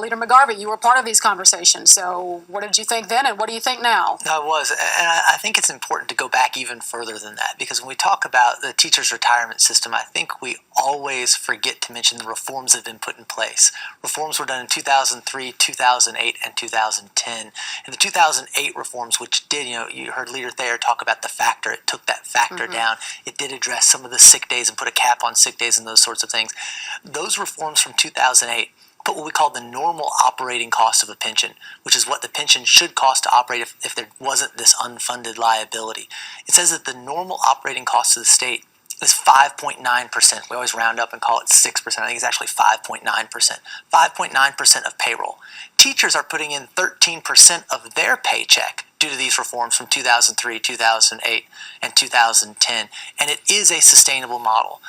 Leader McGarvey, you were part of these conversations. So what did you think then, and what do you think now? No, it was. And I think it's important to go back even further than that, because when we talk about the teachers' retirement system, I think we always forget to mention the reforms that have been put in place. Reforms were done in 2003, 2008, and 2010. And the 2008 reforms, which did, you heard Leader Thayer talk about the factor. It took that factor down. It did address some of the sick days and put a cap on sick days and those sorts of things. Those reforms from 2008 put what we call the normal operating cost of a pension, which is what the pension should cost to operate if there wasn't this unfunded liability. It says that the normal operating cost of the state is 5.9%. We always round up and call it 6%. I think it's actually 5.9%. 5.9% of payroll. Teachers are putting in 13% of their paycheck due to these reforms from 2003, 2008, and 2010. And it is a sustainable model.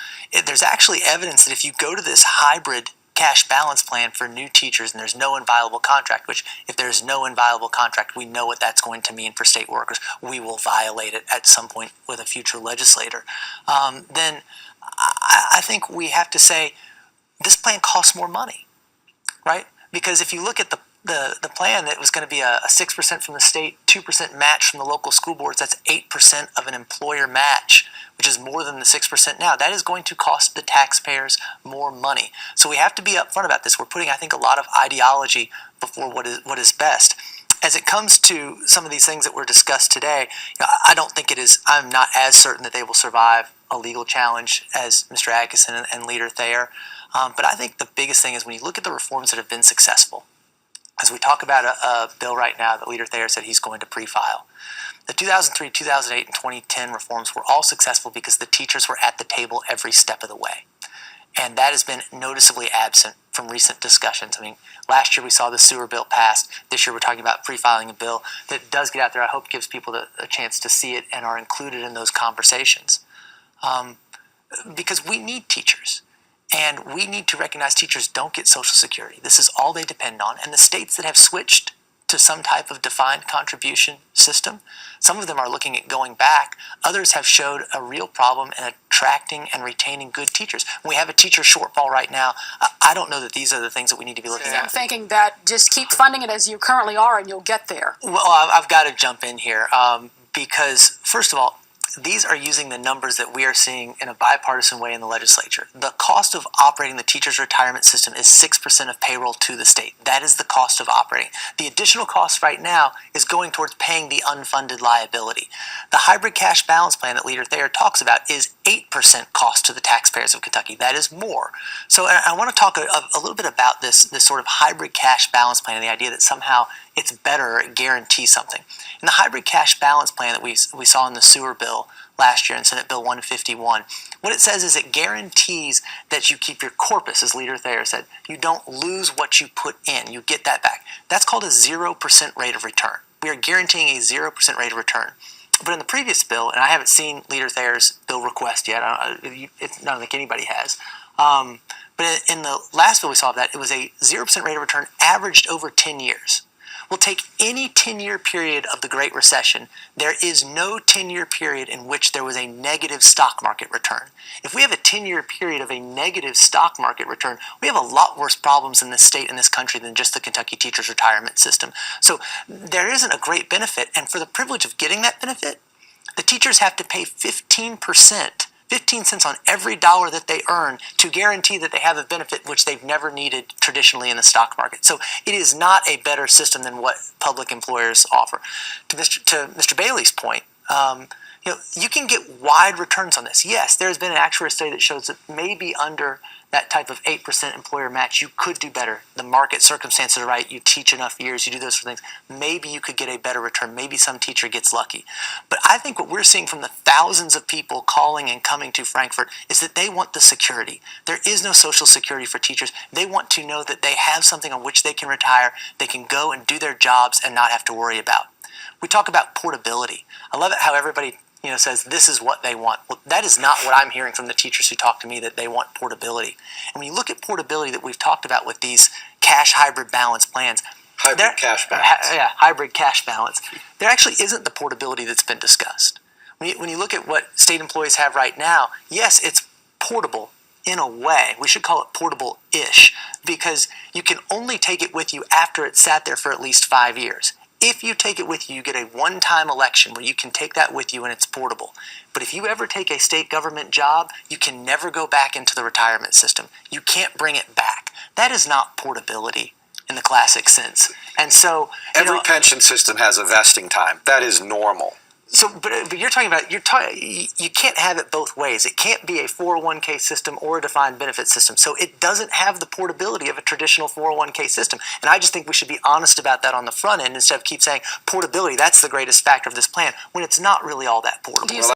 There's actually evidence that if you go to this hybrid cash balance plan for new teachers and there's no inviolable contract, which if there's no inviolable contract, we know what that's going to mean for state workers. We will violate it at some point with a future legislator. Then I think we have to say this plan costs more money, right? Because if you look at the plan that was going to be a 6% from the state, 2% match from the local school boards, that's 8% of an employer match, which is more than the 6% now. That is going to cost the taxpayers more money. So we have to be upfront about this. We're putting, I think, a lot of ideology before what is best. As it comes to some of these things that were discussed today, I don't think it is, I'm not as certain that they will survive a legal challenge as Mr. Atkinson and Leader Thayer. But I think the biggest thing is when you look at the reforms that have been successful, as we talk about a bill right now that Leader Thayer said he's going to pre-file. The 2003, 2008, and 2010 reforms were all successful because the teachers were at the table every step of the way. And that has been noticeably absent from recent discussions. I mean, last year we saw the sewer bill passed. This year we're talking about pre-filing a bill that does get out there. I hope gives people a chance to see it and are included in those conversations. Because we need teachers. And we need to recognize teachers don't get Social Security. This is all they depend on. And the states that have switched to some type of defined contribution system, some of them are looking at going back. Others have showed a real problem in attracting and retaining good teachers. We have a teacher shortfall right now. I don't know that these are the things that we need to be looking at. I'm thinking that just keep funding it as you currently are and you'll get there. Well, I've got to jump in here because, first of all, these are using the numbers that we are seeing in a bipartisan way in the legislature. The cost of operating the teacher's retirement system is 6% of payroll to the state. That is the cost of operating. The additional cost right now is going towards paying the unfunded liability. The hybrid cash balance plan that Leader Thayer talks about is 8% cost to the taxpayers of Kentucky. That is more. So I want to talk a little bit about this sort of hybrid cash balance plan and the idea that somehow it's better, it guarantees something. In the hybrid cash balance plan that we saw in the sewer bill last year in Senate Bill 151, what it says is it guarantees that you keep your corpus, as Leader Thayer said. You don't lose what you put in. You get that back. That's called a 0% rate of return. We are guaranteeing a 0% rate of return. But in the previous bill, and I haven't seen Leader Thayer's bill request yet, I don't think anybody has, but in the last bill we saw of that, it was a 0% rate of return averaged over 10 years. We'll take any 10-year period of the Great Recession. There is no 10-year period in which there was a negative stock market return. If we have a 10-year period of a negative stock market return, we have a lot worse problems in this state and this country than just the Kentucky Teachers Retirement System. So there isn't a great benefit, and for the privilege of getting that benefit, the teachers have to pay 15%. 15 cents on every dollar that they earn to guarantee that they have a benefit which they've never needed traditionally in the stock market. So it is not a better system than what public employers offer. To Mr. Bailey's point, you can get wide returns on this. Yes, there's been an actuarial study that shows that maybe under that type of 8% employer match, you could do better. The market circumstances are right. You teach enough years, you do those sort of things. Maybe you could get a better return. Maybe some teacher gets lucky. But I think what we're seeing from the thousands of people calling and coming to Frankfort is that they want the security. There is no Social Security for teachers. They want to know that they have something on which they can retire, they can go and do their jobs and not have to worry about. We talk about portability. I love it how everybody says this is what they want. Well, that is not what I'm hearing from the teachers who talk to me, that they want portability. And when you look at portability that we've talked about with these cash hybrid balance plans, hybrid cash balance. Hybrid cash balance, there actually isn't the portability that's been discussed. When you look at what state employees have right now, yes, it's portable in a way. We should call it portable-ish, because you can only take it with you after it's sat there for at least 5 years. If you take it with you, you get a one-time election where you can take that with you and it's portable. But if you ever take a state government job, you can never go back into the retirement system. You can't bring it back. That is not portability in the classic sense. And so every pension system has a vesting time. That is normal. So, but you're talking about you can't have it both ways. It can't be a 401k system or a defined benefit system. So it doesn't have the portability of a traditional 401k system. And I just think we should be honest about that on the front end instead of keep saying portability. That's the greatest factor of this plan when it's not really all that portable.